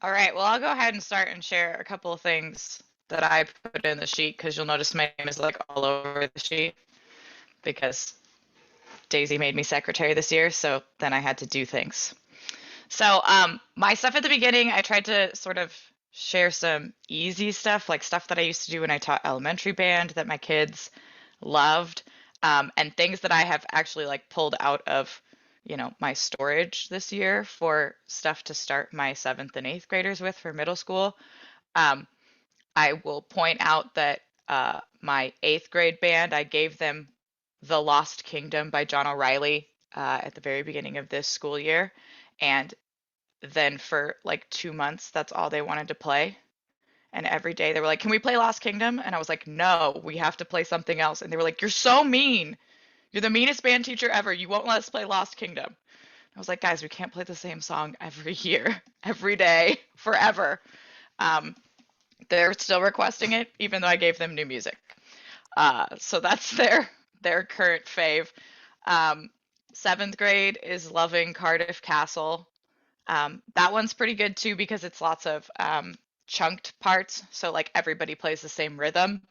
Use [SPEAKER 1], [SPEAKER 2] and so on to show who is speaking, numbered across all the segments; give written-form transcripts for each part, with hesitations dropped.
[SPEAKER 1] All right, well, I'll go ahead and start and share a couple of things that I put in the sheet because you'll notice my name is like all over the sheet because Daisy made me secretary this year, so then I had to do things. So my stuff at the beginning, I tried to sort of share some easy stuff, like stuff that I used to do when I taught elementary band that my kids loved, and things that I have actually like pulled out of, my storage this year for stuff to start my 7th and 8th graders with for middle school. Um, I will point out that my 8th grade band, I gave them The Lost Kingdom by John O'Reilly at the very beginning of this school year. And then for like 2 months, that's all they wanted to play. And every day they were like, "Can we play Lost Kingdom?" And I was like, "No, we have to play something else." And they were like, "You're so mean. You're the meanest band teacher ever. You won't let us play Lost Kingdom." I was like, "Guys, we can't play the same song every year, every day, forever." Um, they're still requesting it, even though I gave them new music. So that's their current fave. 7th grade is loving Cardiff Castle. That one's pretty good too because it's lots of chunked parts. So like everybody plays the same rhythm,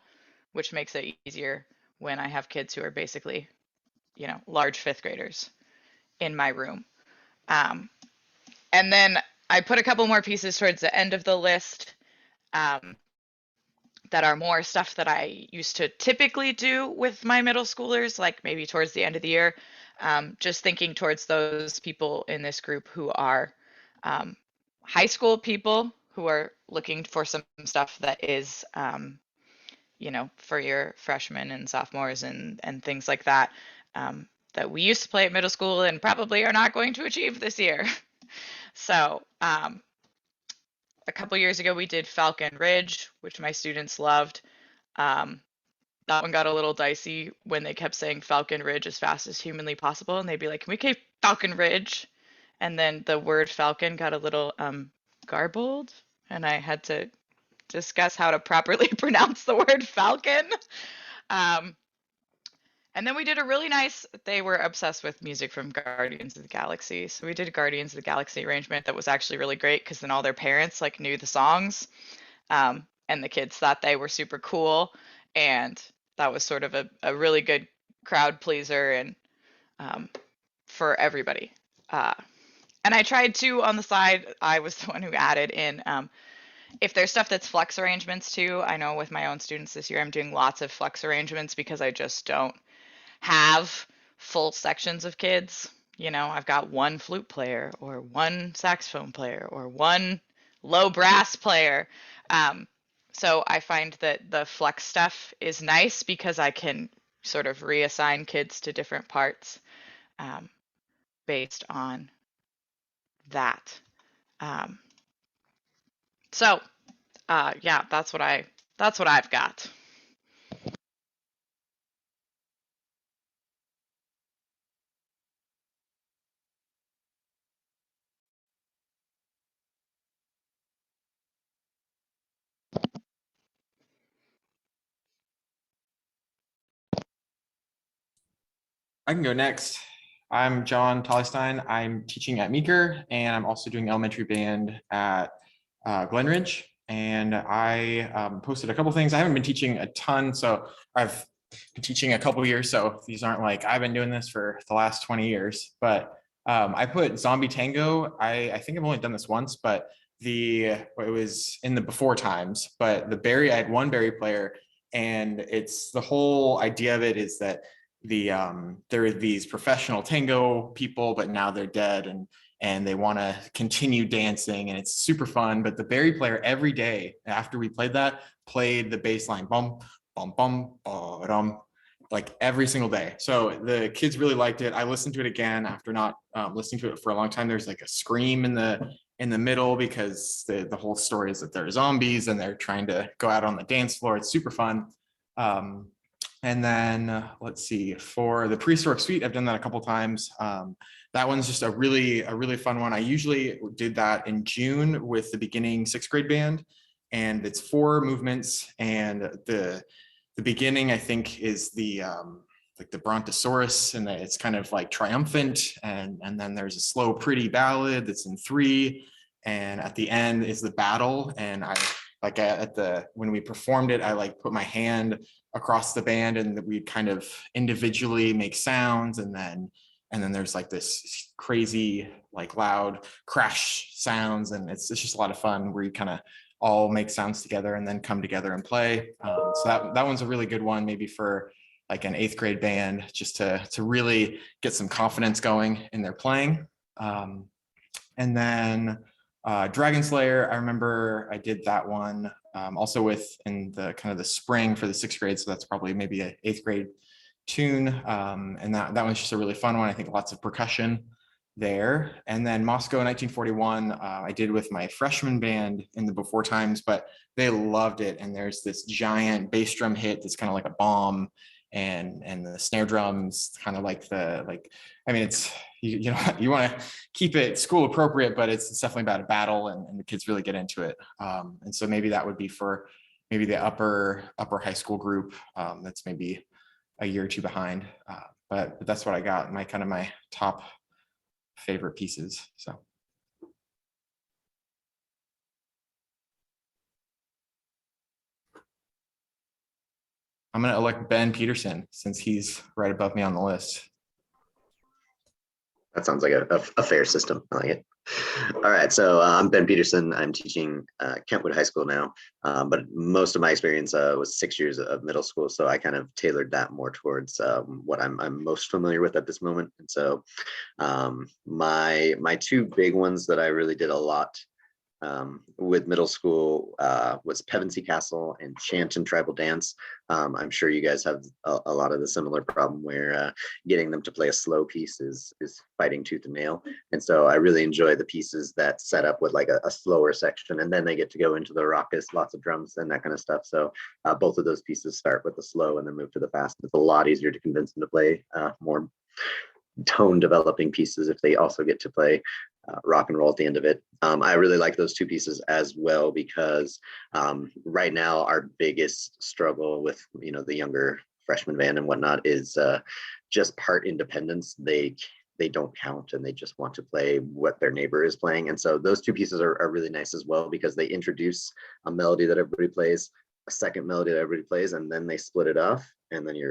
[SPEAKER 1] which makes it easier when I have kids who are basically, large 5th graders in my room. And then I put a couple more pieces towards the end of the list that are more stuff that I used to typically do with my middle schoolers, like maybe towards the end of the year. Just thinking towards those people in this group who are high school people who are looking for some stuff that is, for your freshmen and sophomores and things like that, that we used to play at middle school and probably are not going to achieve this year. So a couple years ago, we did Falcon Ridge, which my students loved. That one got a little dicey when they kept saying Falcon Ridge as fast as humanly possible, and they'd be like, "Can we keep Falcon Ridge?" And then the word Falcon got a little garbled, and I had to discuss how to properly pronounce the word Falcon. And then we did a really nice, they were obsessed with music from Guardians of the Galaxy. So we did a Guardians of the Galaxy arrangement that was actually really great because then all their parents like knew the songs. And the kids thought they were super cool. And that was sort of a really good crowd pleaser and for everybody. And I tried to, on the side, I was the one who added in, if there's stuff that's flex arrangements too. I know with my own students this year, I'm doing lots of flex arrangements because I just don't have full sections of kids. I've got one flute player or one saxophone player or one low brass player. So I find that the flex stuff is nice because I can sort of reassign kids to different parts based on that. So yeah, that's what I've got.
[SPEAKER 2] I can go next. I'm John Tollestein. I'm teaching at Meeker, and I'm also doing elementary band at Glen Ridge. And I posted a couple things. I haven't been teaching a ton, so I've been teaching a couple years. So these aren't like I've been doing this for the last 20 years. But I put Zombie Tango. I think I've only done this once, but it was in the before times. But I had one Barry player, and it's the whole idea of it is that there are these professional tango people, but now they're dead and they want to continue dancing, and it's super fun. But the Barry player every day after we played the bass line bum bum bum bum like every single day. So the kids really liked it. I listened to it again after not listening to it for a long time. There's like a scream in the middle because the whole story is that they're zombies and they're trying to go out on the dance floor. It's super fun. And then let's see, for the Prehistoric Suite, I've done that a couple times. That one's just a really fun one. I usually did that in June with the beginning 6th grade band, and it's 4 movements. And the beginning, I think, is like the Brontosaurus, and it's kind of like triumphant. And then there's a slow, pretty ballad that's in 3. and at the end is the battle. And I like when we performed it, I like put my hand across the band, and we'd kind of individually make sounds, and then there's like this crazy like loud crash sounds, and it's just a lot of fun where you kind of all make sounds together and then come together and play. So that one's a really good one, maybe for like an 8th grade band, just to really get some confidence going in their playing. And then Dragon Slayer, I remember I did that one also in the kind of the spring for the 6th grade. So that's probably maybe an 8th grade tune. And that one's just a really fun one. I think lots of percussion there. And then Moscow 1941, I did with my freshman band in the before times, but they loved it. And there's this giant bass drum hit that's kind of like a bomb, and the snare drums kind of like I mean, it's, you know, you want to keep it school appropriate, but it's definitely about a battle, and the kids really get into it. And so maybe that would be for maybe the upper high school group that's maybe a year or two behind. But that's what I got, my top favorite pieces. So. I'm going to elect Ben Peterson since he's right above me on the list.
[SPEAKER 3] That sounds like a fair system. I like it. All right, so I'm Ben Peterson. I'm teaching Kentwood High School now, but most of my experience was 6 years of middle school, so I kind of tailored that more towards what I'm most familiar with at this moment. And so my two big ones that I really did a lot with middle school was Pevensey Castle and Chant and Tribal Dance. I'm sure you guys have a lot of the similar problem where getting them to play a slow piece is fighting tooth and nail. And so I really enjoy the pieces that set up with like a slower section, and then they get to go into the raucous, lots of drums and that kind of stuff. So both of those pieces start with the slow and then move to the fast. It's a lot easier to convince them to play more tone developing pieces if they also get to play rock and roll at the end of it. I really like those two pieces as well because right now our biggest struggle with the younger freshman band and whatnot is just part independence. They don't count and they just want to play what their neighbor is playing. And so those two pieces are really nice as well because they introduce a melody that everybody plays, a second melody that everybody plays, and then they split it off. And then they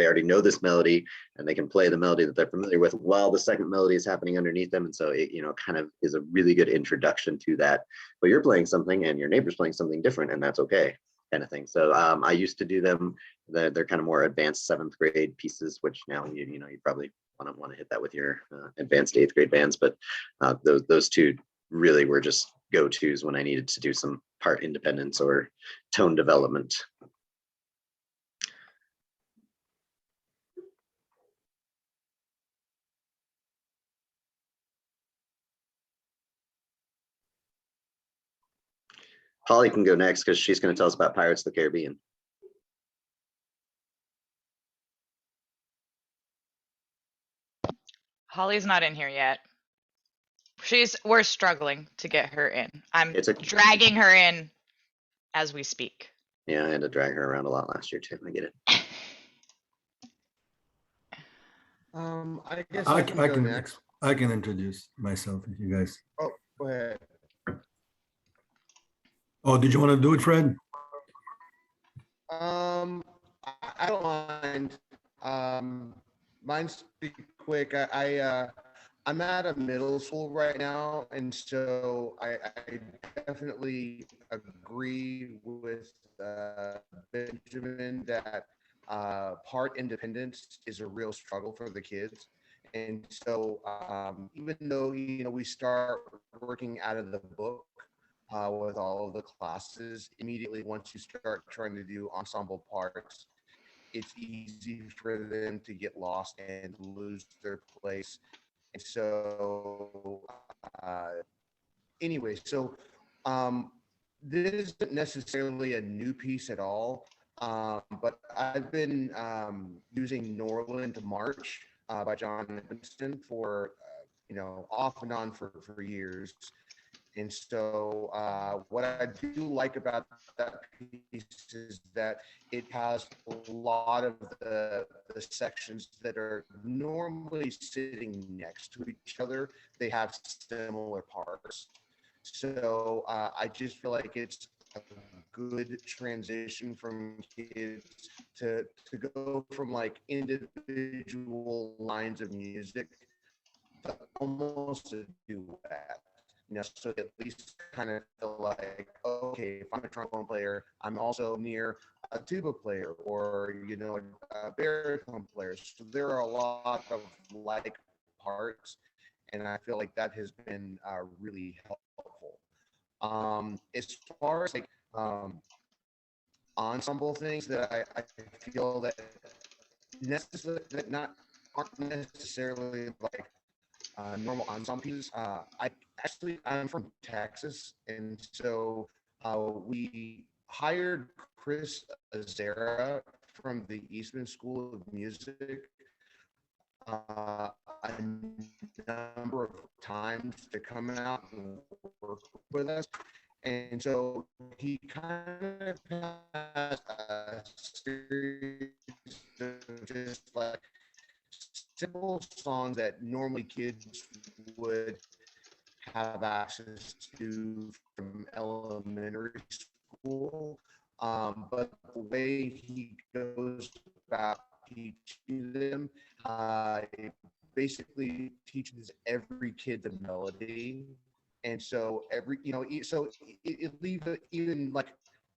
[SPEAKER 3] already know this melody and they can play the melody that they're familiar with while the second melody is happening underneath them. And so it, kind of is a really good introduction to that. But you're playing something and your neighbor's playing something different, and that's okay, kind of thing. So I used to do them. They're kind of more advanced 7th grade pieces, which now you probably want to hit that with your advanced 8th grade bands. But those two really were just go-tos when I needed to do some part independence or tone development. Holly can go next because she's going to tell us about Pirates of the Caribbean.
[SPEAKER 1] Holly's not in here yet. We're struggling to get her in. I'm dragging her in as we speak.
[SPEAKER 3] Yeah, I had to drag her around a lot last year too. I get it.
[SPEAKER 4] I guess I can go next. I can introduce myself if you guys. Oh, go ahead. Oh, did you want to do it, Fred? I don't mind. Mine's pretty quick. I'm at a middle school right now, and so I definitely agree with Benjamin that part independence is a real struggle for the kids. And so even though we start working out of the book with all of the classes, immediately once you start trying to do ensemble parts, it's easy for them to get lost and lose their place. And so anyway, so this isn't necessarily a new piece at all, but I've been using Norland March by John Winston for off and on for years. And so what I do like about that piece is that it has a lot of the sections that are normally sitting next to each other. They have similar parts. so I just feel like it's a good transition from kids to go from like individual lines of music to almost a duet. So at least kind of feel like, okay, if I'm a trombone player, I'm also near a tuba player or, a baritone player. So there are a lot of like parts, and I feel like that has been really helpful. As far as like ensemble things that I feel that aren't necessarily like normal ensemble pieces. I'm from Texas, and so we hired Chris Azera from the Eastman School of Music a number of times to come out and work with us. And so he kind of has a series of just like simple songs that normally kids would have access to from elementary school. But the way he goes about teaching them, it basically teaches every kid the melody. And so it leaves even like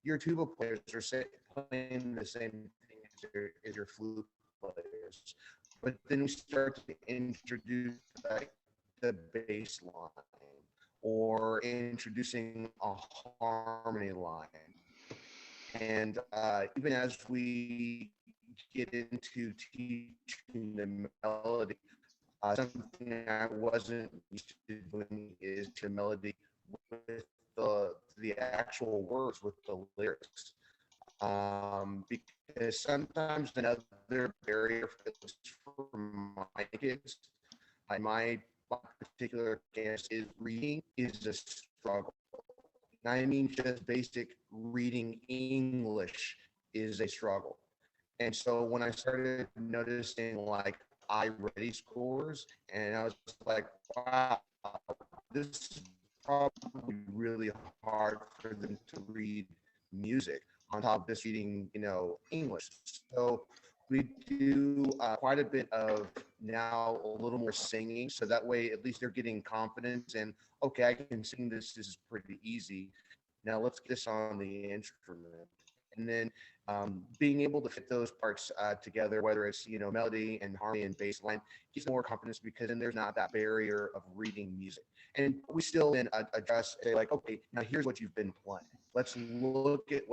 [SPEAKER 4] your tuba players are playing the same thing as your flute players. But then we start to introduce like the bass line or introducing a harmony line. And even as we get into teaching the melody, something I wasn't used to doing is to melody with the actual words, with the lyrics. Because sometimes another barrier for my kids, my particular case, is reading is a struggle. And I mean, just basic reading English is a struggle. And so when I started noticing like iReady scores, and I was like, wow, this is probably really hard for them to read music on top of just reading, English. So we do quite a bit of now a little more singing. So that way, at least they're getting confidence and, okay, I can sing this. This is pretty easy. Now let's get this on the instrument. And then being able to fit those parts together, whether it's, melody and harmony and bass line, gives more confidence because then there's not that barrier of reading music. And we still then adjust, say like, okay, now here's what you've been playing. Let's look at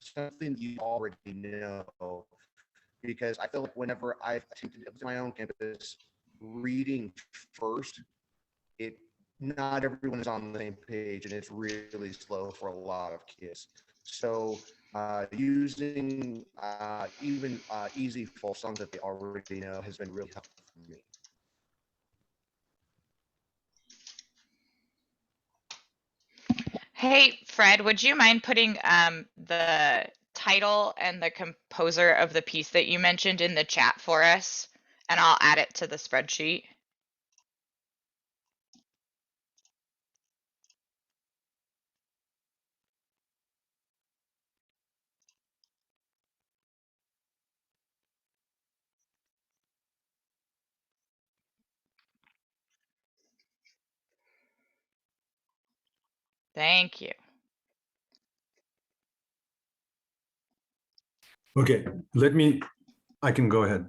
[SPEAKER 4] something you already know. Because I feel like whenever I've attempted at my own campus reading first, not everyone is on the same page, and it's really slow for a lot of kids. So using even easy folk songs that they already know has been really helpful for me.
[SPEAKER 1] Hey, Fred, would you mind putting the title and the composer of the piece that you mentioned in the chat for us? And I'll add it to the spreadsheet. Thank you.
[SPEAKER 5] Okay, I can go ahead.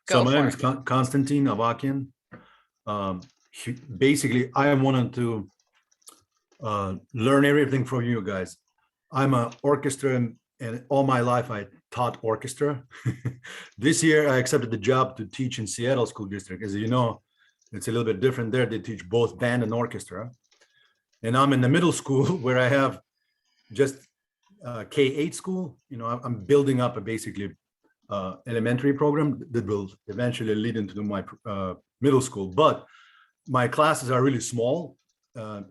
[SPEAKER 5] So
[SPEAKER 1] Go
[SPEAKER 5] my name
[SPEAKER 1] for
[SPEAKER 5] is
[SPEAKER 1] it.
[SPEAKER 5] Konstantin Avakian. Basically, I wanted to learn everything from you guys. I'm an orchestra, and all my life I taught orchestra. This year I accepted the job to teach in Seattle School District. As you know, it's a little bit different there. They teach both band and orchestra. And I'm in the middle school where I have just K-8 school. I'm building up a basically elementary program that will eventually lead into my middle school. But my classes are really small,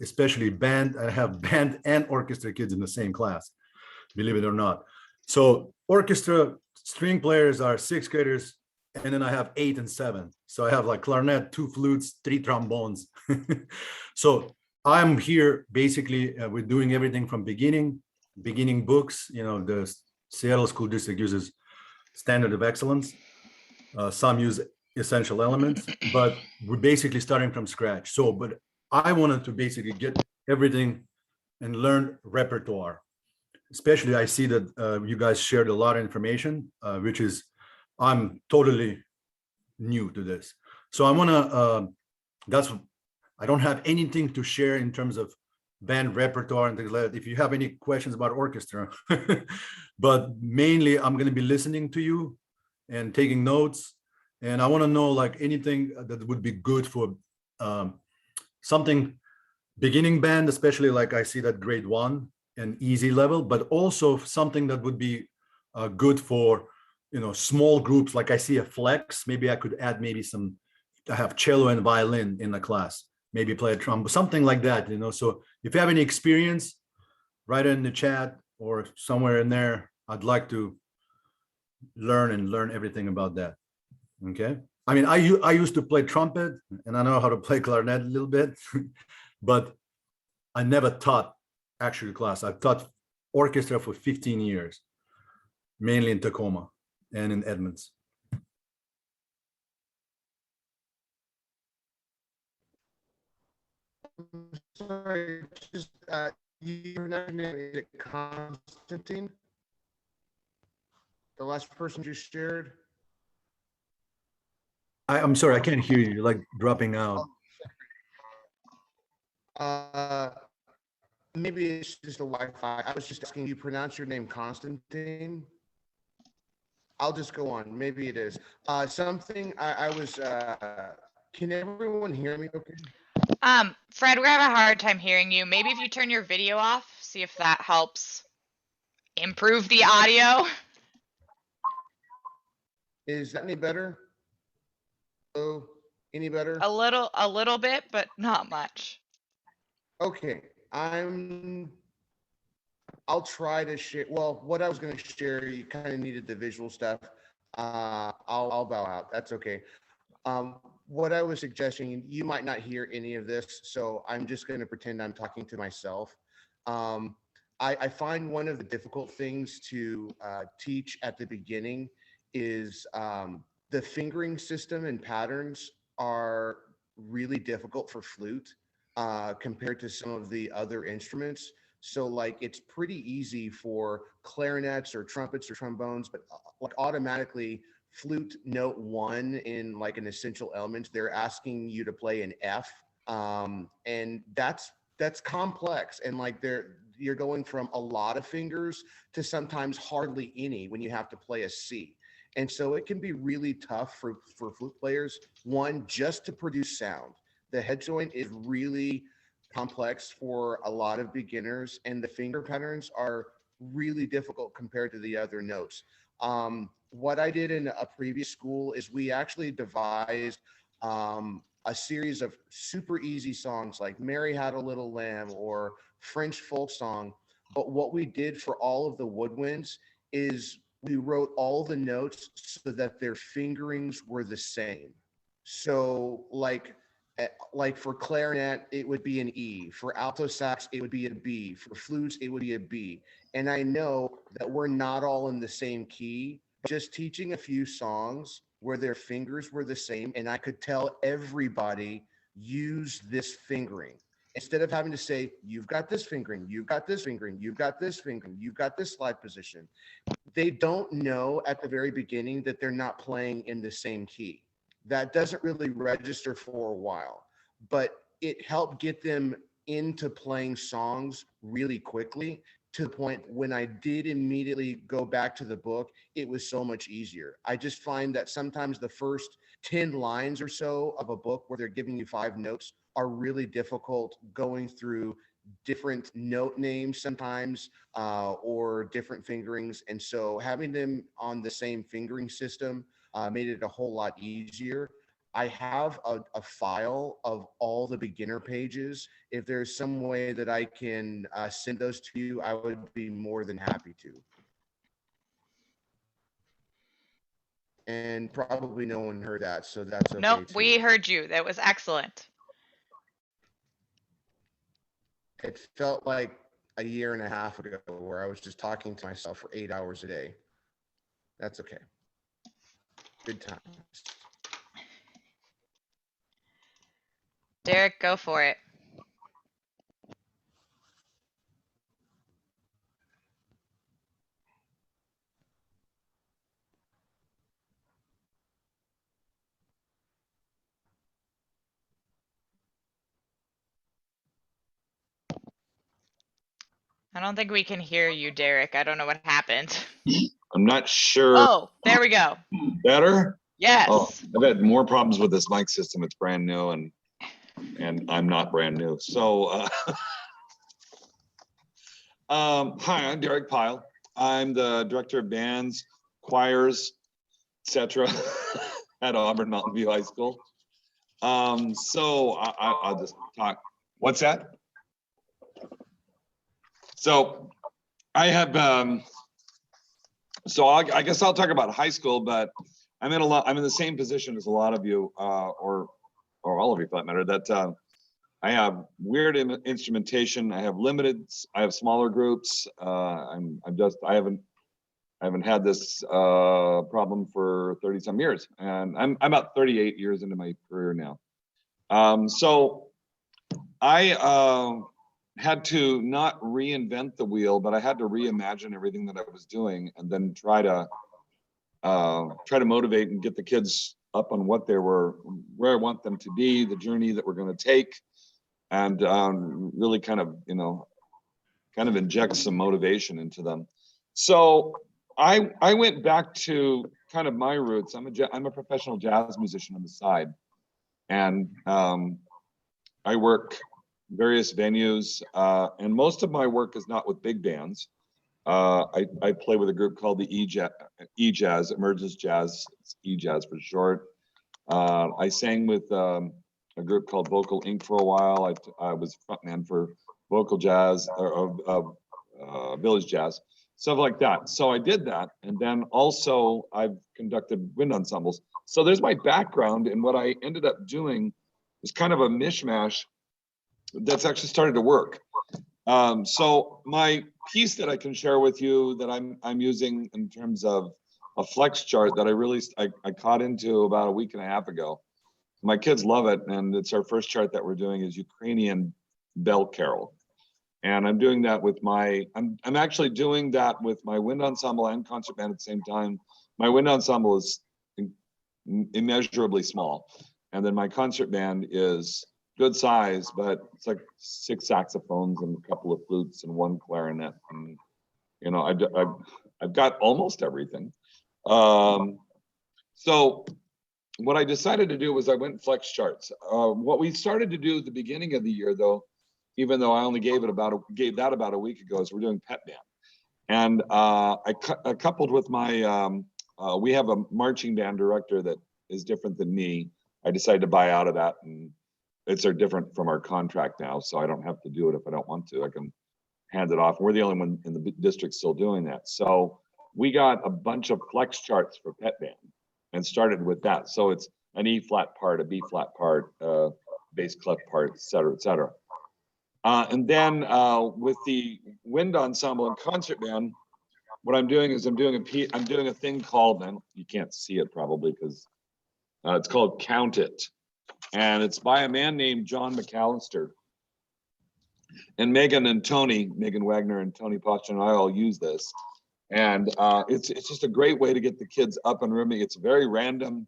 [SPEAKER 5] especially band. I have band and orchestra kids in the same class, believe it or not. So orchestra string players are 6th graders, and then I have 8 and 7. So I have like clarinet, 2 flutes, 3 trombones. So I'm here basically, we're doing everything from beginning books, the Seattle School District uses Standard of Excellence. Some use Essential Elements, but we're basically starting from scratch. So, but I wanted to basically get everything and learn repertoire. Especially, I see that you guys shared a lot of information, which is, I'm totally new to this. So I want to, I don't have anything to share in terms of band repertoire and things like that. If you have any questions about orchestra, but mainly I'm going to be listening to you and taking notes. And I want to know like anything that would be good for something beginning band, especially like I see that grade 1 and easy level, but also something that would be good for, small groups. Like I see a flex, maybe I could add I have cello and violin in the class, maybe play a trombone, something like that, So if you have any experience, write it in the chat or somewhere in there. I'd like to learn everything about that. Okay. I mean, I used to play trumpet and I know how to play clarinet a little bit, but I never taught actual class. I've taught orchestra for 15 years, mainly in Tacoma and in Edmonds.
[SPEAKER 4] Sorry, just your name is it Constantine? The last person you shared?
[SPEAKER 5] I'm sorry, I can't hear you. You're like dropping out.
[SPEAKER 4] Maybe it's just a Wi-Fi. I was just asking, you pronounce your name Constantine? I'll just go on. Maybe it is. Something I was, can everyone hear me okay?
[SPEAKER 1] Fred, we're having a hard time hearing you. Maybe if you turn your video off, see if that helps improve the audio.
[SPEAKER 4] Is that any better? Oh, any better?
[SPEAKER 1] A little bit, but not much.
[SPEAKER 4] Okay, I'll try to share. Well, what I was going to share, you kind of needed the visual stuff. I'll bow out. That's okay. What I was suggesting, you might not hear any of this, so I'm just going to pretend I'm talking to myself. I find one of the difficult things to teach at the beginning is the fingering system and patterns are really difficult for flute compared to some of the other instruments. So like it's pretty easy for clarinets or trumpets or trombones, but like automatically flute note 1 in like an essential element, they're asking you to play an F. And that's complex. And like you're going from a lot of fingers to sometimes hardly any when you have to play a C. And so it can be really tough for flute players, one, just to produce sound. The head joint is really complex for a lot of beginners, and the finger patterns are really difficult compared to the other notes. What I did in a previous school is we actually devised a series of super easy songs like Mary Had a Little Lamb or French folk song. But what we did for all of the woodwinds is we wrote all the notes so that their fingerings were the same. So like for clarinet, it would be an E. For alto sax, it would be a B. For flutes, it would be a B. And I know that we're not all in the same key. Just teaching a few songs where their fingers were the same, and I could tell everybody use this fingering. Instead of having to say, you've got this fingering, you've got this fingering, you've got this fingering, you've got this slide position. They don't know at the very beginning that they're not playing in the same key. That doesn't really register for a while, but it helped get them into playing songs really quickly to the point when I did immediately go back to the book, it was so much easier. I just find that sometimes the first 10 lines or so of a book where they're giving you 5 notes are really difficult going through different note names sometimes or different fingerings. And so having them on the same fingering system made it a whole lot easier. I have a file of all the beginner pages. If there's some way that I can send those to you, I would be more than happy to. And probably no one heard that, so that's okay
[SPEAKER 1] Nope,
[SPEAKER 4] too.
[SPEAKER 1] we heard you. That was excellent.
[SPEAKER 4] it felt like a year and a half ago where I was just talking to myself for 8 hours a day. That's okay. Good times.
[SPEAKER 1] Derek, go for it. I don't think we can hear you, Derek. I don't know what happened.
[SPEAKER 6] I'm not sure.
[SPEAKER 1] Oh, there we go.
[SPEAKER 6] Better?
[SPEAKER 1] Yes.
[SPEAKER 6] Oh, I've had more problems with this mic system. It's brand new and I'm not brand new. So, hi, I'm Derek Pyle. I'm the director of bands, choirs, etc. at Auburn Mountain View High School. So I'll just talk. What's that? So I have, I guess I'll talk about high school, but I'm in the same position as a lot of you, or all of you for that matter, that I have weird instrumentation. I have smaller groups. I haven't had this problem for 30 some years, and I'm about 38 years into my career now. So I had to not reinvent the wheel, but I had to reimagine everything that I was doing, and then try to motivate and get the kids up on where I want them to be, the journey that we're going to take, and really kind of inject some motivation into them. So I went back to kind of my roots. I'm a professional jazz musician on the side, and I work various venues, and most of my work is not with big bands. I play with a group called the E-Jazz, Emergence Jazz, it's E-Jazz for short. I sang with a group called Vocal Inc. for a while. I was frontman for Vocal Jazz, or Village Jazz, stuff like that. So I did that, and then also I've conducted wind ensembles. So there's my background, and what I ended up doing was kind of a mishmash that's actually started to work. So my piece that I can share with you that I'm using in terms of a flex chart that I caught into about a week and a half ago. My kids love it, and it's our first chart that we're doing is Ukrainian bell carol. And I'm doing that with I'm actually doing that with my wind ensemble and concert band at the same time. My wind ensemble is immeasurably small, and then my concert band is good size, but it's like 6 saxophones and a couple of flutes and 1 clarinet, and I've got almost everything. So what I decided to do was I went flex charts. What we started to do at the beginning of the year, though, even though I only gave that about a week ago, is we're doing pet band, and I coupled with my we have a marching band director that is different than me. I decided to buy out of that, and it's different from our contract now, so I don't have to do it if I don't want to. I can hand it off. We're the only one in the district still doing that. So we got a bunch of flex charts for pet band and started with that. So it's an E flat part, a B flat part, bass clef part, et cetera, et cetera. And then with the wind ensemble and concert band, what I'm doing is I'm doing a thing called, and you can't see it probably because it's called Count It. And it's by a man named John McAllister. And Megan Wagner and Tony Poston and I all use this. And it's just a great way to get the kids up and running. It's very random,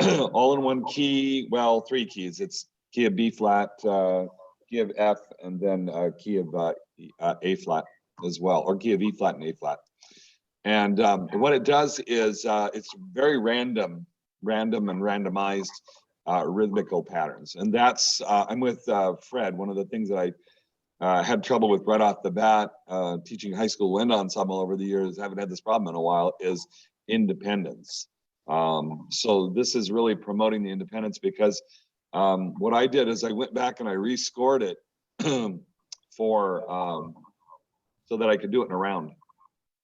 [SPEAKER 6] all in one key, well, 3 keys. It's key of B flat, key of F, and then key of A flat as well, or key of E flat and A flat. And what it does is it's very random and randomized rhythmical patterns. And that's, I'm with Fred. One of the things that I had trouble with right off the bat, teaching high school wind ensemble over the years, haven't had this problem in a while, is independence. So this is really promoting the independence, because what I did is I went back and I rescored it for, so that I could do it in a round.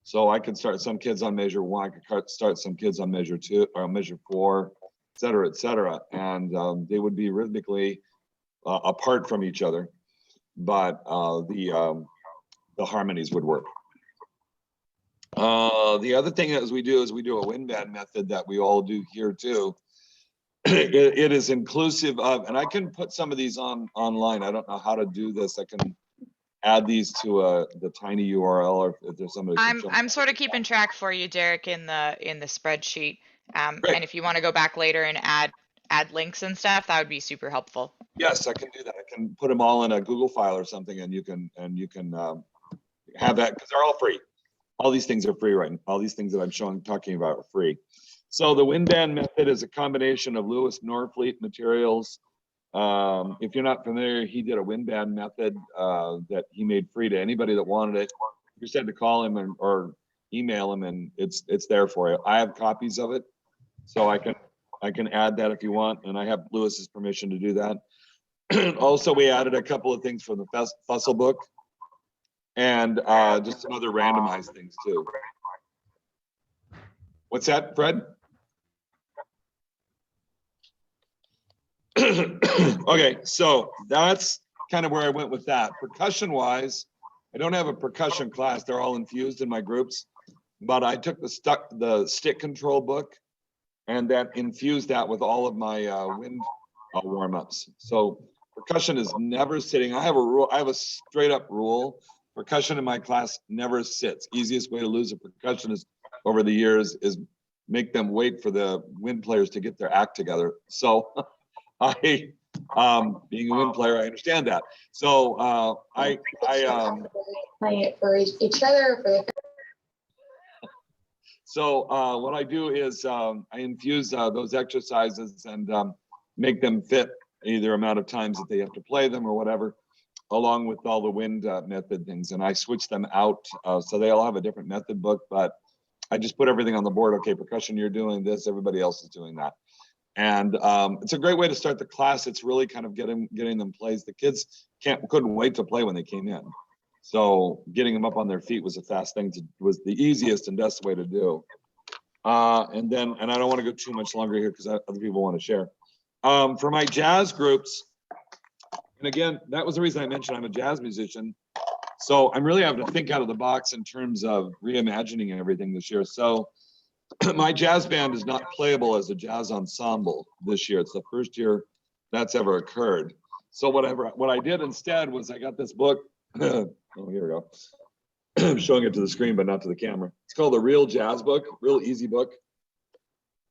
[SPEAKER 6] So I could start some kids on measure 1, I could start some kids on measure 2 or measure 4, et cetera, and they would be rhythmically apart from each other. but the harmonies would work. The other thing is we do a wind band method that we all do here too. It is inclusive of, and I can put some of these online. I don't know how to do this. I can add these to the tiny URL, or if there's somebody.
[SPEAKER 1] I'm sort of keeping track for you, Derek, in the spreadsheet.
[SPEAKER 6] Great.
[SPEAKER 1] And if you want to go back later and add links and stuff, that would be super helpful.
[SPEAKER 6] Yes, I can do that. I can put them all in a Google file or something, and you can have that, because they're all free. All these things are free, right? All these things that I'm talking about are free. So the wind band method is a combination of Lewis Norfleet materials. If you're not familiar, he did a wind band method that he made free to anybody that wanted it. You said to call him or email him, and it's there for you. I have copies of it, so I can add that if you want, and I have Lewis's permission to do that. Also, we added a couple of things from the Fussell book, and just some other randomized things too. What's that, Fred? Okay, so that's kind of where I went with that. Percussion wise, I don't have a percussion class. They're all infused in my groups, but I took the stick control book and then infused that with all of my wind warm-ups. So percussion is never sitting. I have a rule. I have a straight up rule. Percussion in my class never sits. Easiest way to lose a percussionist over the years is make them wait for the wind players to get their act together. So being a wind player, I understand that. So I
[SPEAKER 7] playing it for each other.
[SPEAKER 6] So what I do is I infuse those exercises and make them fit either amount of times that they have to play them or whatever, along with all the wind method things. And I switch them out. So they all have a different method book, but I just put everything on the board. Okay, percussion, you're doing this, everybody else is doing that. And it's a great way to start the class. It's really kind of getting them plays. The kids couldn't wait to play when they came in. So getting them up on their feet was a fast thing was the easiest and best way to do. And I don't want to go too much longer here because other people want to share. For my jazz groups, and again, that was the reason I mentioned I'm a jazz musician. So I'm really having to think out of the box in terms of reimagining everything this year. So my jazz band is not playable as a jazz ensemble this year. It's the first year that's ever occurred. So what I did instead was I got this book. Oh, here we go. I'm showing it to the screen, but not to the camera. It's called the Real Jazz Book, real easy book.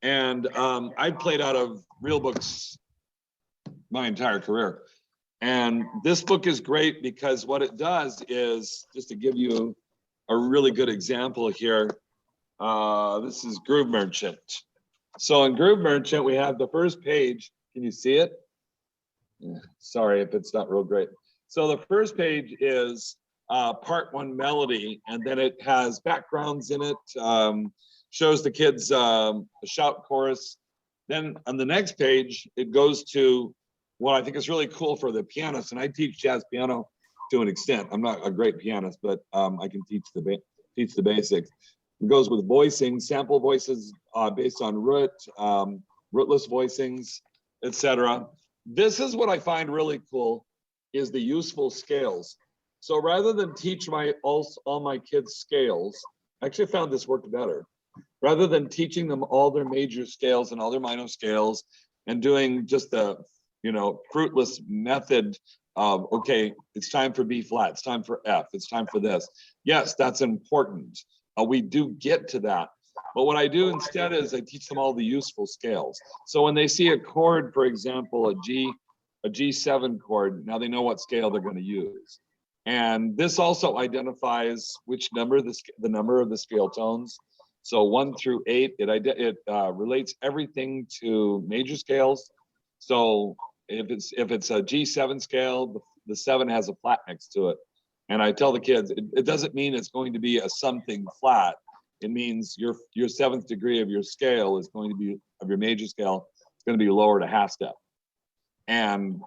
[SPEAKER 6] And I played out of real books my entire career. And this book is great because what it does is, just to give you a really good example here, this is Groove Merchant. So in Groove Merchant, we have the first page. Can you see it? Sorry if it's not real great. So the first page is part one melody, and then it has backgrounds in it, shows the kids a shout chorus. Then on the next page, it goes to what I think is really cool for the pianist, and I teach jazz piano to an extent. I'm not a great pianist, but I can teach the basics. It goes with voicing, sample voices based on root, rootless voicings, etc. This is what I find really cool, is the useful scales. So rather than teach all my kids scales, I actually found this worked better. Rather than teaching them all their major scales and all their minor scales and doing just the fruitless method of, okay, it's time for B flat, it's time for F, it's time for this. Yes, that's important. We do get to that. But what I do instead is I teach them all the useful scales. So when they see a chord, for example, a G7 chord, now they know what scale they're going to use. And this also identifies which number, the number of the scale tones. So 1 through 8, it relates everything to major scales. So if it's a G7 scale, the 7 has a flat next to it. And I tell the kids, it doesn't mean it's going to be a something flat. It means your 7th degree of your scale is going to be, of your major scale, it's going to be lowered a half step. And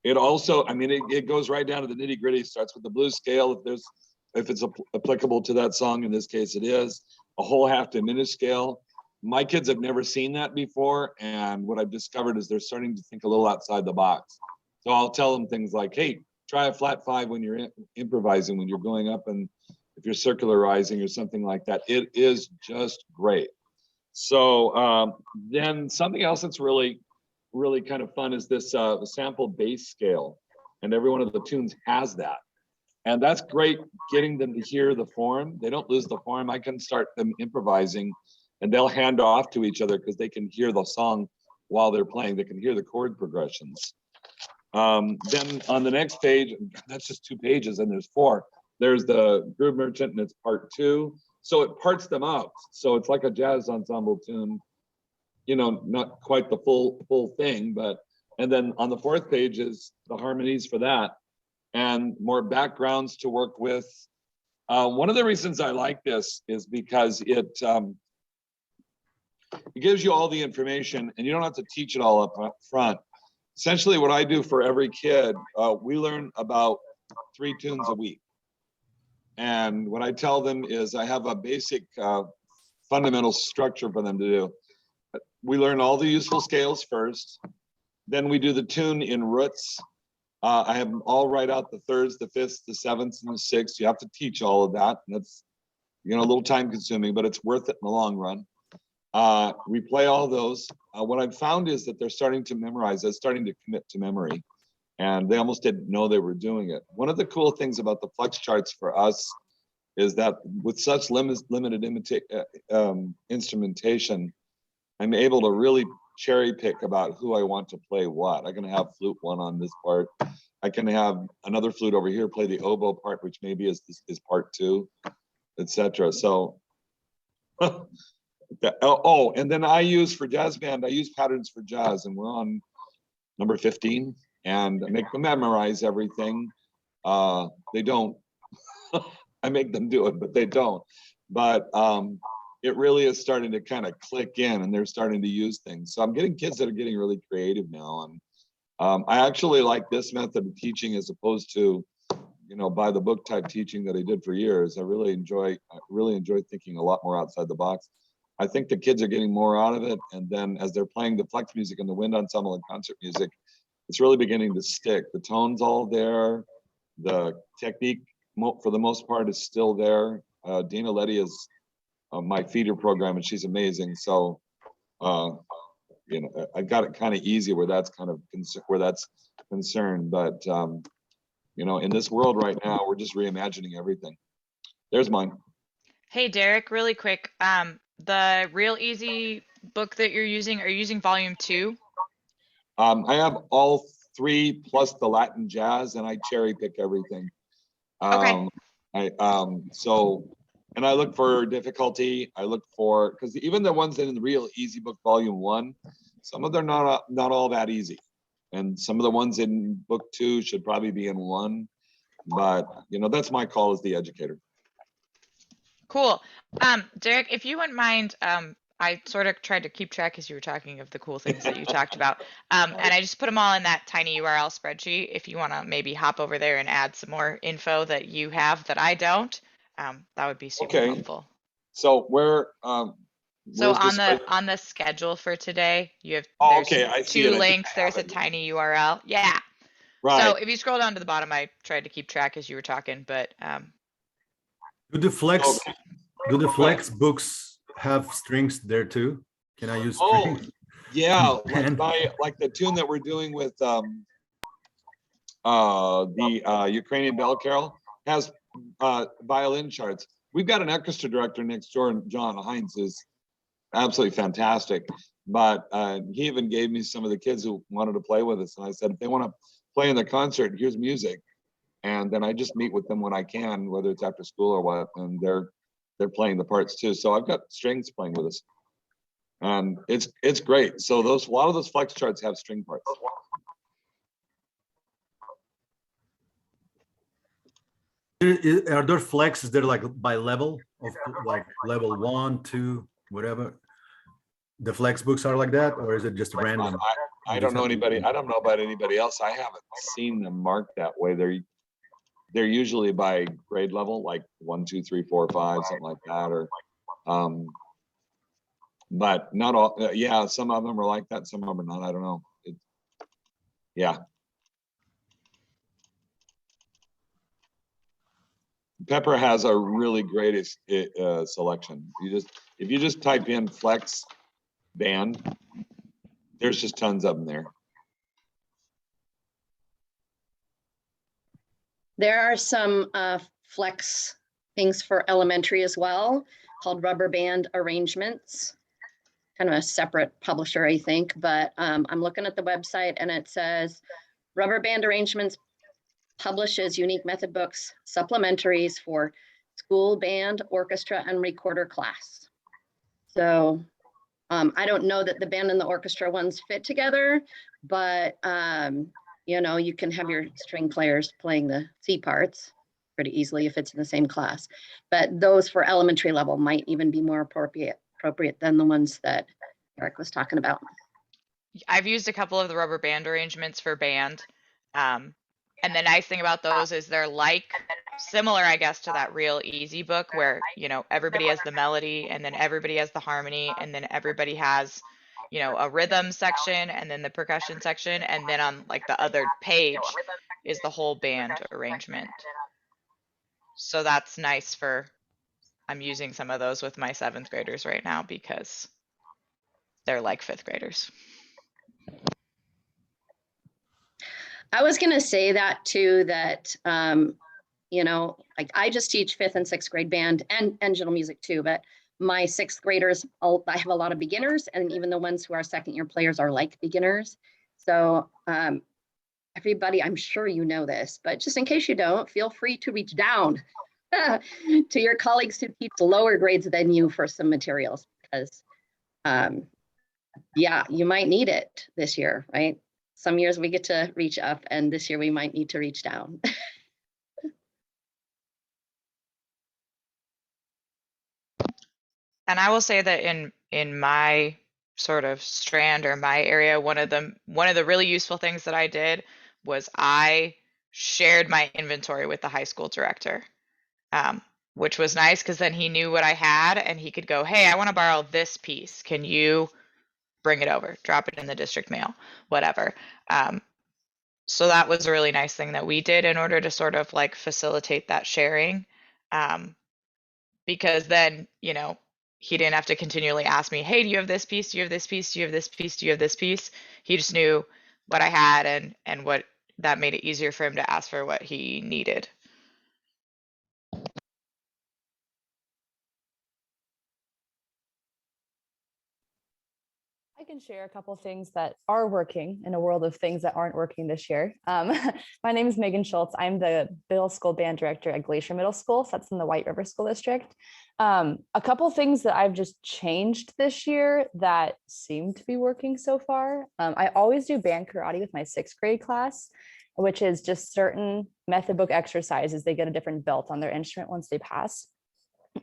[SPEAKER 6] it also, it goes right down to the nitty gritty. Starts with the blues scale, if it's applicable to that song. In this case, it is a whole half diminished scale. My kids have never seen that before, and what I've discovered is they're starting to think a little outside the box. So I'll tell them things like, hey, try a flat 5 when you're improvising, when you're going up, and if you're circularizing or something like that, it is just great. So then something else that's really kind of fun is this sample bass scale, and every one of the tunes has that. And that's great, getting them to hear the form. They don't lose the form. I can start them improvising and they'll hand off to each other because they can hear the song while they're playing. They can hear the chord progressions. Then on the next page, that's just 2 pages and there's 4. There's the Groove Merchant and it's part 2. So it parts them out. So it's like a jazz ensemble tune, you know, not quite the full thing, but, and then on the 4th page is the harmonies for that and more backgrounds to work with. One of the reasons I like this is because it gives you all the information and you don't have to teach it all up front. Essentially what I do for every kid, we learn about 3 tunes a week. And what I tell them is I have a basic fundamental structure for them to do. We learn all the useful scales first. Then we do the tune in roots. I have them all write out the 3rds, the 5ths, the 7ths, and the 6ths. You have to teach all of that. And that's, you know, a little time consuming, but it's worth it in the long run. We play all those. What I've found is that they're starting to memorize. They're starting to commit to memory. And they almost didn't know they were doing it. One of the cool things about the flex charts for us is that with such limited instrumentation, I'm able to really cherry pick about who I want to play what. I can have flute 1 on this part. I can have another flute over here play the oboe part, which maybe is part 2, etc. So, oh, and then I use for jazz band, I use patterns for jazz, and we're on number 15, and I make them memorize everything. They don't. I make them do it, but they don't. But it really is starting to kind of click in and they're starting to use things. So I'm getting kids that are getting really creative now. And I actually like this method of teaching as opposed to, you know, by the book type teaching that I did for years. I really enjoy thinking a lot more outside the box. I think the kids are getting more out of it. And then as they're playing the flex music and the wind ensemble and concert music, it's really beginning to stick. The tone's all there. The technique, for the most part, is still there. Dina Letty is my feeder program, and she's amazing. So, you know, I got it kind of easy where that's kind of concerned. But you know, in this world right now, we're just reimagining everything. There's mine.
[SPEAKER 1] Hey, Derek, really quick. The Real Easy book that you're using, are you using volume 2?
[SPEAKER 6] I have all 3 plus the Latin jazz, and I cherry pick everything.
[SPEAKER 1] Okay.
[SPEAKER 6] And I look for difficulty. I look for, because even the ones in the Real Easy book, volume 1, some of them are not all that easy. And some of the ones in book 2 should probably be in 1. But, you know, that's my call as the educator.
[SPEAKER 1] Cool. Derek, if you wouldn't mind, I sort of tried to keep track as you were talking of the cool things that you talked about. And I just put them all in that tiny URL spreadsheet. If you want to maybe hop over there and add some more info that you have that I don't, that would be super helpful.
[SPEAKER 6] So where,
[SPEAKER 1] so on the schedule for today, you have
[SPEAKER 6] I see
[SPEAKER 1] 2 links. There's a tiny URL. Yeah.
[SPEAKER 6] Right.
[SPEAKER 1] So if you scroll down to the bottom, I tried to keep track as you were talking, but
[SPEAKER 5] Do the flex books have strings there too? Can I use strings?
[SPEAKER 6] Yeah, like the tune that we're doing with the Ukrainian bell carol has violin charts. We've got an orchestra director next door, and John Hines is absolutely fantastic. But he even gave me some of the kids who wanted to play with us, and I said, if they want to play in the concert, here's music. And then I just meet with them when I can, whether it's after school or what, and they're playing the parts too. So I've got strings playing with us, and it's great. So a lot of those flex charts have string parts.
[SPEAKER 5] Are there flexes that are like by level of like level 1, 2, whatever? The flex books are like that, or is it just random?
[SPEAKER 6] I don't know anybody. I don't know about anybody else. I haven't seen them marked that way. They're usually by grade level, like 1, 2, 3, 4, 5, something like that, or but not all. Yeah, some of them are like that. Some of them are not. I don't know. Yeah. Pepper has a really great selection. If you just type in flex band, there's just tons of them there.
[SPEAKER 8] There are some flex things for elementary as well, called rubber band arrangements. Kind of a separate publisher, I think, but I'm looking at the website and it says rubber band arrangements publishes unique method books, supplementaries for school band, orchestra, and recorder class. So I don't know that the band and the orchestra ones fit together, but you know, you can have your string players playing the C parts pretty easily if it's in the same class. But those for elementary level might even be more appropriate than the ones that Eric was talking about.
[SPEAKER 1] I've used a couple of the rubber band arrangements for band. And the nice thing about those is they're like similar, I guess, to that Real Easy book where, you know, everybody has the melody and then everybody has the harmony and then everybody has, you know, a rhythm section and then the percussion section. And then on like the other page is the whole band arrangement. So that's nice for, I'm using some of those with my 7th graders right now because they're like 5th graders.
[SPEAKER 8] I was going to say that too, that, you know, like I just teach 5th and 6th grade band and general music too, but my 6th graders, I have a lot of beginners, and even the ones who are 2nd year players are like beginners. So everybody, I'm sure you know this, but just in case you don't, feel free to reach down to your colleagues who teach lower grades than you for some materials, because yeah, you might need it this year, right? Some years we get to reach up, and this year we might need to reach down.
[SPEAKER 1] And I will say that in my sort of strand or my area, one of the really useful things that I did was I shared my inventory with the high school director, which was nice because then he knew what I had and he could go, hey, I want to borrow this piece. Can you bring it over, drop it in the district mail, whatever. So that was a really nice thing that we did in order to sort of like facilitate that sharing. Because then, you know, he didn't have to continually ask me, hey, do you have this piece? Do you have this piece? Do you have this piece? Do you have this piece? He just knew what I had and what that made it easier for him to ask for what he needed.
[SPEAKER 9] I can share a couple of things that are working in a world of things that aren't working this year. My name is Megan Schultz. I'm the middle school band director at Glacier Middle School. So that's in the White River School District. A couple of things that I've just changed this year that seem to be working so far. I always do band karate with my 6th grade class, which is just certain method book exercises. They get a different belt on their instrument once they pass.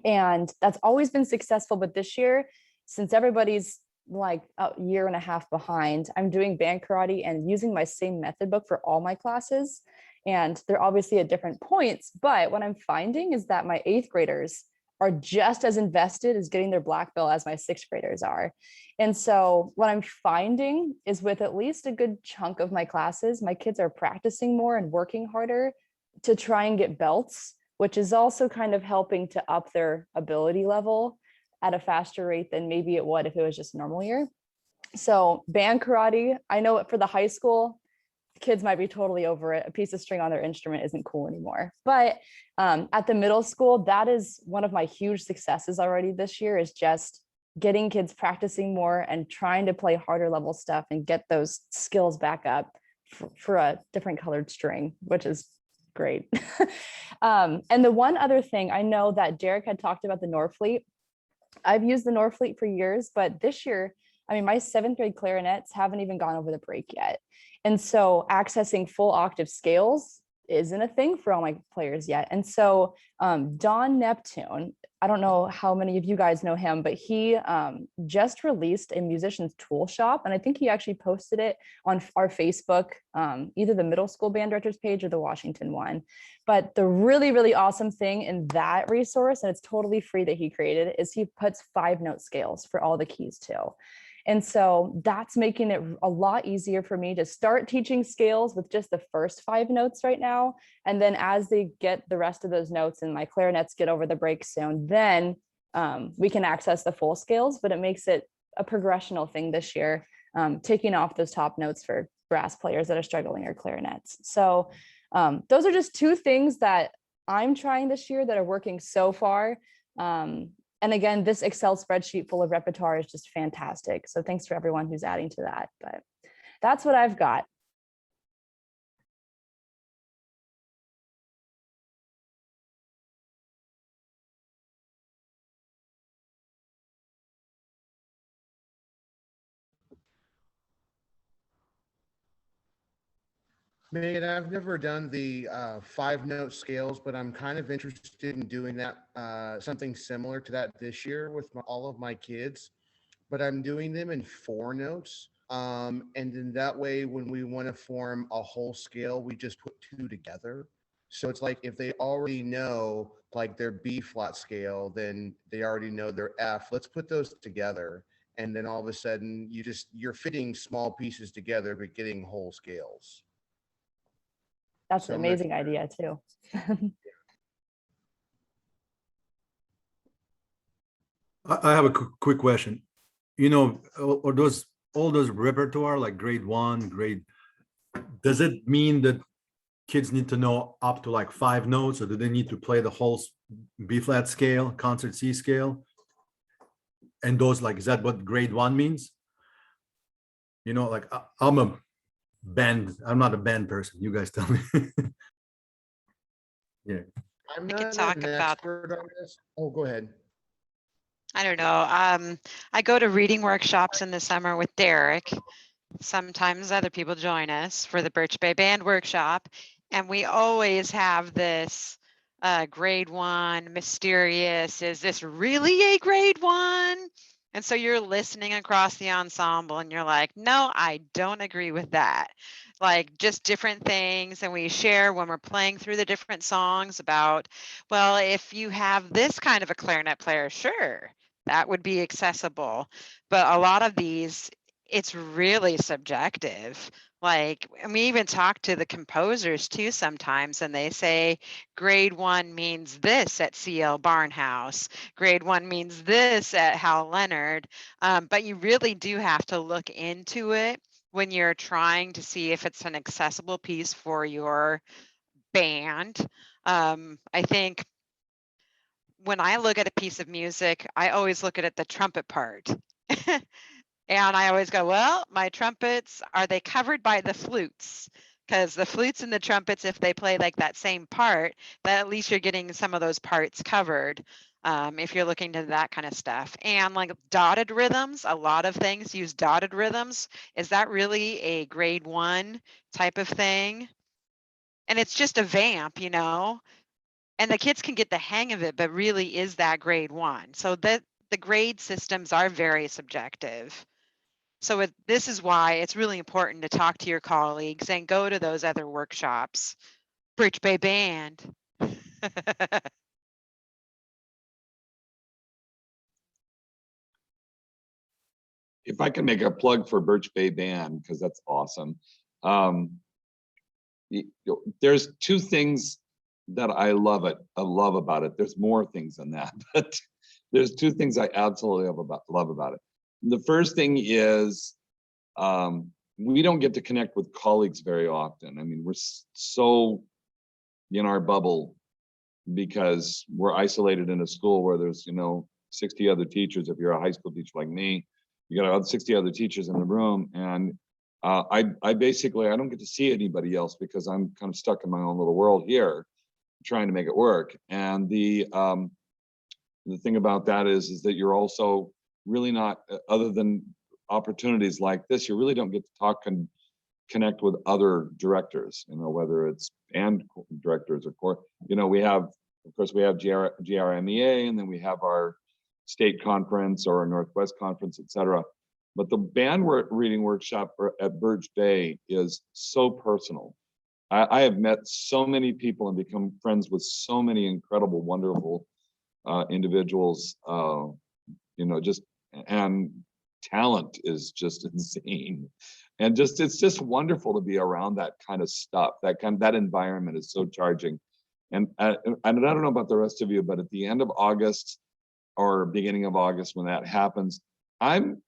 [SPEAKER 9] And that's always been successful. But this year, since everybody's like a year and a half behind, I'm doing band karate and using my same method book for all my classes. And they're obviously at different points. But what I'm finding is that my 8th graders are just as invested as getting their black belt as my 6th graders are. And so what I'm finding is with at least a good chunk of my classes, my kids are practicing more and working harder to try and get belts, which is also kind of helping to up their ability level at a faster rate than maybe it would if it was just a normal year. So band karate, I know for the high school, kids might be totally over it. A piece of string on their instrument isn't cool anymore. But at the middle school, that is one of my huge successes already this year, is just getting kids practicing more and trying to play harder level stuff and get those skills back up for a different colored string, which is great. And the one other thing, I know that Derek had talked about the Norfleet. I've used the Norfleet for years, but this year, I mean, my 7th grade clarinets haven't even gone over the break yet. And so accessing full octave scales isn't a thing for all my players yet. And so Don Neptune, I don't know how many of you guys know him, but he just released a musician's tool shop. And I think he actually posted it on our Facebook, either the middle school band directors page or the Washington one. But the really, really awesome thing in that resource, and it's totally free that he created, is he puts 5-note scales for all the keys too. And so that's making it a lot easier for me to start teaching scales with just the first 5 notes right now. And then as they get the rest of those notes and my clarinets get over the break sound, then we can access the full scales, but it makes it a progressional thing this year, taking off those top notes for brass players that are struggling or clarinets. So those are just 2 things that I'm trying this year that are working so far. And again, this Excel spreadsheet full of repertoire is just fantastic. So thanks for everyone who's adding to that. But that's what I've got.
[SPEAKER 4] Megan, I've never done the 5-note scales, but I'm kind of interested in doing that, something similar to that this year with all of my kids. But I'm doing them in 4 notes. And then that way, when we want to form a whole scale, we just put 2 together. So it's like if they already know like their B flat scale, then they already know their F. Let's put those together. And then all of a sudden you're fitting small pieces together, but getting whole scales.
[SPEAKER 9] That's an amazing idea too.
[SPEAKER 5] I have a quick question. You know, or all those repertoire like grade 1, does it mean that kids need to know up to like 5 notes, or do they need to play the whole B flat scale, concert C scale? And those, like, is that what grade 1 means? You know, like I'm not a band person. You guys tell me. Yeah.
[SPEAKER 4] I'm
[SPEAKER 10] I could
[SPEAKER 4] not
[SPEAKER 10] talk
[SPEAKER 4] an
[SPEAKER 10] about,
[SPEAKER 4] expert on this. Oh, go ahead.
[SPEAKER 10] I don't know. I go to reading workshops in the summer with Derek. Sometimes other people join us for the Birch Bay Band workshop. And we always have this grade 1 mysterious, is this really a grade 1? And so you're listening across the ensemble and you're like, no, I don't agree with that. Like just different things. And we share when we're playing through the different songs about, well, if you have this kind of a clarinet player, sure, that would be accessible. But a lot of these, it's really subjective. Like, and we even talk to the composers too sometimes, and they say grade 1 means this at CL Barnhouse, grade 1 means this at Hal Leonard. But you really do have to look into it when you're trying to see if it's an accessible piece for your band. I think when I look at a piece of music, I always look at it the trumpet part. And I always go, well, my trumpets, are they covered by the flutes? Because the flutes and the trumpets, if they play like that same part, then at least you're getting some of those parts covered. If you're looking to that kind of stuff. And like dotted rhythms, a lot of things use dotted rhythms. Is that really a grade 1 type of thing? And it's just a vamp, you know, and the kids can get the hang of it, but really is that grade 1? So that the grade systems are very subjective. So this is why it's really important to talk to your colleagues and go to those other workshops. Birch Bay Band.
[SPEAKER 6] If I can make a plug for Birch Bay Band, because that's awesome. There's 2 things that I love about it. There's more things than that, but there's 2 things I absolutely love about it. The first thing is we don't get to connect with colleagues very often. I mean, we're so in our bubble because we're isolated in a school where there's, 60 other teachers. If you're a high school teacher like me, you got 60 other teachers in the room. And I basically, I don't get to see anybody else because I'm kind of stuck in my own little world here, trying to make it work. And the thing about that is that you're also really not, other than opportunities like this, you really don't get to talk and connect with other directors, whether it's band directors or we have, of course, we have GRMEA, and then we have our state conference or Northwest conference, etc. But the band reading workshop at Birch Bay is so personal. I have met so many people and become friends with so many incredible, wonderful individuals, and talent is just insane. And just, it's just wonderful to be around that kind of stuff. That environment is so charging. And I don't know about the rest of you, but at the end of August or beginning of August, when that happens, I'm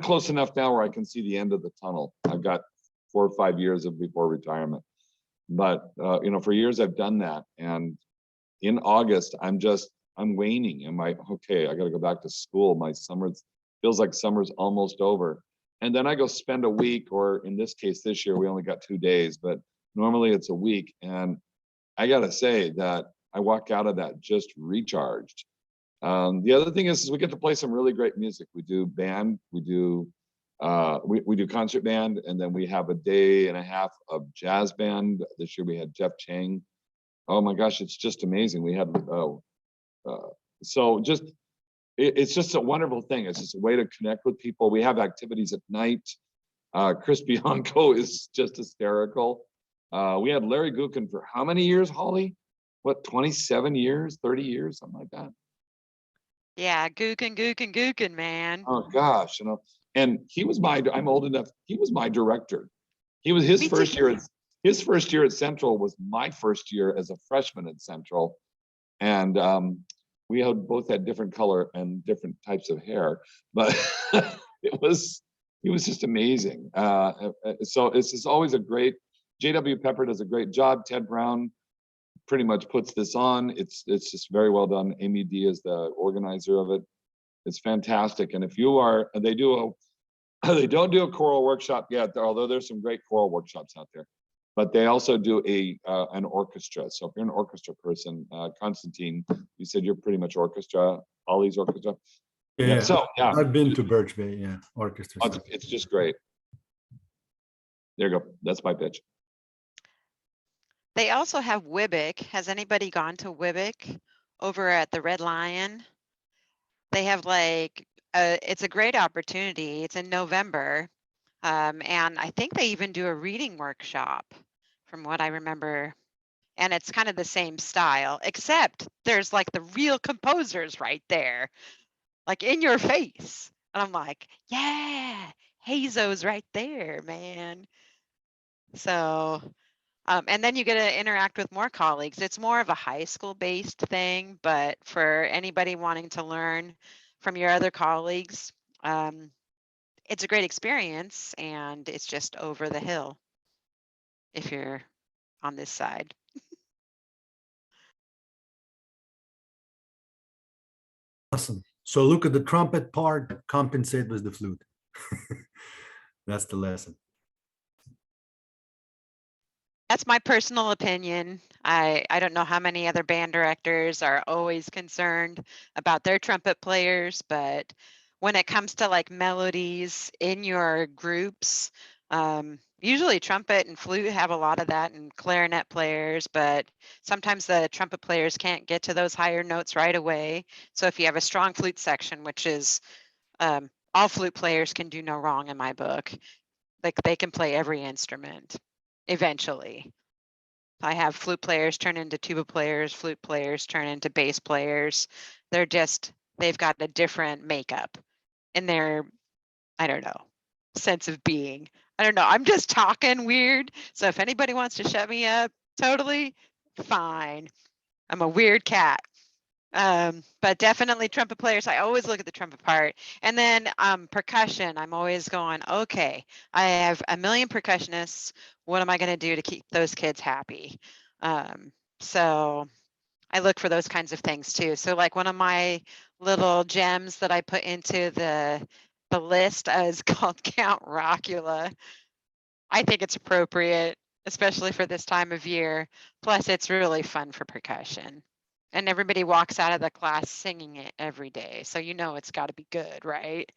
[SPEAKER 6] close enough now where I can see the end of the tunnel. I've got 4 or 5 years before retirement, but you know, for years I've done that. And in August, I'm waning. Okay, I got to go back to school. My summer feels like summer's almost over. And then I go spend a week, or in this case, this year, we only got 2 days, but normally it's a week. And I got to say that I walk out of that just recharged. The other thing is we get to play some really great music. We do band, we do concert band, and then we have a day and a half of jazz band. This year we had Jeff Chang. Oh my gosh, it's just amazing. We had it's just a wonderful thing. It's just a way to connect with people. We have activities at night. Chris Bianco is just hysterical. We had Larry Gookin for how many years, Holly? What, 27 years, 30 years, something like that.
[SPEAKER 10] Yeah, gookin, man.
[SPEAKER 6] Oh gosh, you know, and I'm old enough, he was my director. He was his first year at Central was my first year as a freshman at Central. And we both had different color and different types of hair, but he was just amazing. So it's just always a great, J.W. Pepper does a great job. Ted Brown pretty much puts this on. It's just very well done. Amy D is the organizer of it. It's fantastic. And if you are, they don't do a choral workshop yet, although there's some great choral workshops out there, but they also do an orchestra. So if you're an orchestra person, Constantine, you said you're pretty much orchestra, Ollie's orchestra.
[SPEAKER 5] Yeah.
[SPEAKER 6] So yeah,
[SPEAKER 5] I've been to Birch Bay, yeah, orchestra.
[SPEAKER 6] it's just great. There you go. That's my pitch.
[SPEAKER 10] They also have Wibbick. Has anybody gone to Wibbick over at the Red Lion? They have it's a great opportunity. It's in November. And I think they even do a reading workshop from what I remember. And it's kind of the same style, except there's like the real composers right there, like in your face. And I'm like, yeah, Hazo's right there, man. So, and then you get to interact with more colleagues. It's more of a high school based thing, but for anybody wanting to learn from your other colleagues, it's a great experience, and it's just over the hill if you're on this side.
[SPEAKER 5] Awesome. So look at the trumpet part, compensate with the flute. That's the lesson.
[SPEAKER 10] That's my personal opinion. I don't know how many other band directors are always concerned about their trumpet players, but when it comes to like melodies in your groups, usually trumpet and flute have a lot of that, and clarinet players, but sometimes the trumpet players can't get to those higher notes right away. So if you have a strong flute section, which is all flute players can do no wrong in my book, like they can play every instrument eventually. I have flute players turn into tuba players, flute players turn into bass players. They've got a different makeup in their, I don't know, sense of being. I don't know. I'm just talking weird. So if anybody wants to shut me up, totally fine. I'm a weird cat. But definitely trumpet players. I always look at the trumpet part. And then percussion, I'm always going, okay, I have a million percussionists. What am I going to do to keep those kids happy? So I look for those kinds of things too. So like one of my little gems that I put into the list is called Count Rockula. I think it's appropriate, especially for this time of year. Plus it's really fun for percussion. And everybody walks out of the class singing it every day. So you know it's got to be good, right?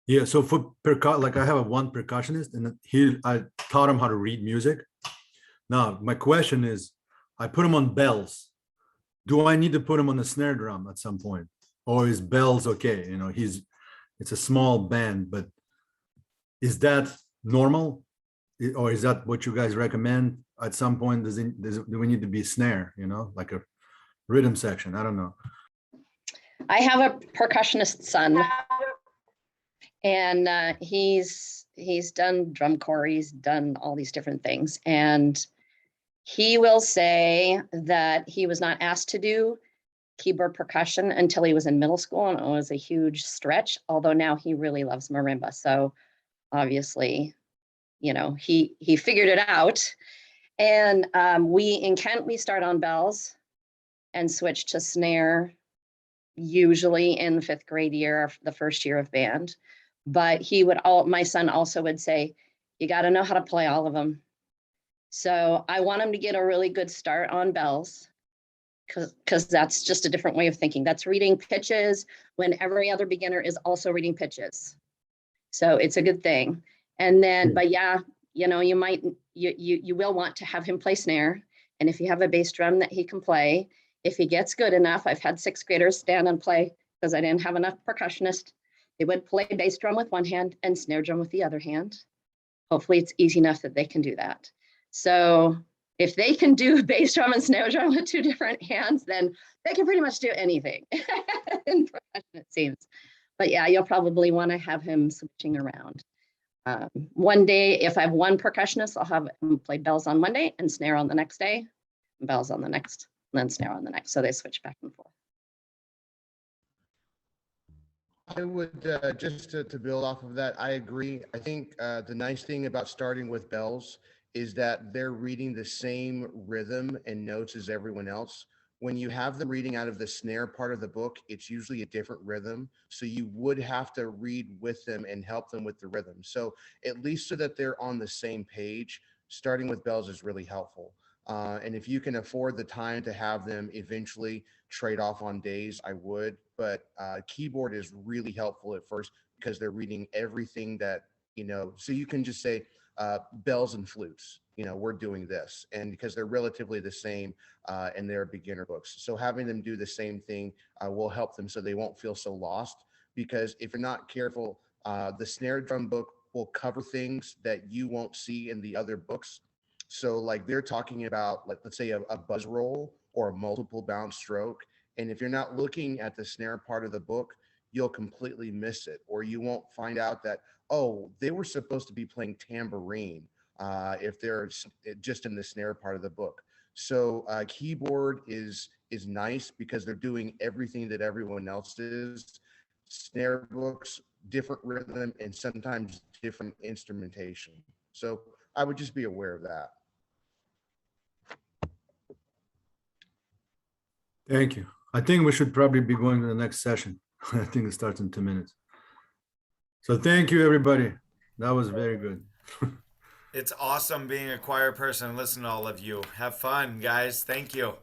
[SPEAKER 5] Yeah, so for like I have one percussionist, and I taught him how to read music. Now my question is, I put him on bells. Do I need to put him on the snare drum at some point, or is bells okay? You know, it's a small band, but is that normal, or is that what you guys recommend? At some point, do we need to be snare? You know, like a rhythm section? I don't know.
[SPEAKER 8] I have a percussionist son, and he's done drum corps, he's done all these different things, and he will say that he was not asked to do keyboard percussion until he was in middle school, and it was a huge stretch, although now he really loves marimba. So obviously, you know, he figured it out. And in Kent, we start on bells and switch to snare, usually in the 5th grade year, the first year of band. But my son also would say, you got to know how to play all of them. So I want him to get a really good start on bells, because that's just a different way of thinking. That's reading pitches when every other beginner is also reading pitches. So it's a good thing. And then, but yeah, you know, you will want to have him play snare. And if you have a bass drum that he can play, if he gets good enough, I've had 6th graders stand and play because I didn't have enough percussionists. They would play bass drum with one hand and snare drum with the other hand. Hopefully it's easy enough that they can do that. So if they can do bass drum and snare drum with 2 different hands, then they can pretty much do anything in percussion, it seems. But yeah, you'll probably want to have him switching around. One day, if I have one percussionist, I'll have him play bells on one day and snare on the next day, bells on the next, and then snare on the next. So they switch back and forth.
[SPEAKER 4] I would just to build off of that, I agree. I think the nice thing about starting with bells is that they're reading the same rhythm and notes as everyone else. When you have them reading out of the snare part of the book, it's usually a different rhythm. So you would have to read with them and help them with the rhythm. So at least so that they're on the same page, starting with bells is really helpful. And if you can afford the time to have them eventually trade off on days, I would. But keyboard is really helpful at first because they're reading everything that, you know, so you can just say bells and flutes, you know, we're doing this. And because they're relatively the same and they're beginner books. So having them do the same thing will help them so they won't feel so lost. Because if you're not careful, the snare drum book will cover things that you won't see in the other books. So like they're talking about, like, let's say a buzz roll or a multiple bounce stroke. And if you're not looking at the snare part of the book, you'll completely miss it. Or you won't find out that, oh, they were supposed to be playing tambourine if they're just in the snare part of the book. So keyboard is nice because they're doing everything that everyone else is. Snare books, different rhythm, and sometimes different instrumentation. So I would just be aware of that.
[SPEAKER 5] Thank you. I think we should probably be going to the next session. I think it starts in 2 minutes. So thank you, everybody. That was very good.
[SPEAKER 11] It's awesome being a choir person and listening to all of you. Have fun, guys. Thank you.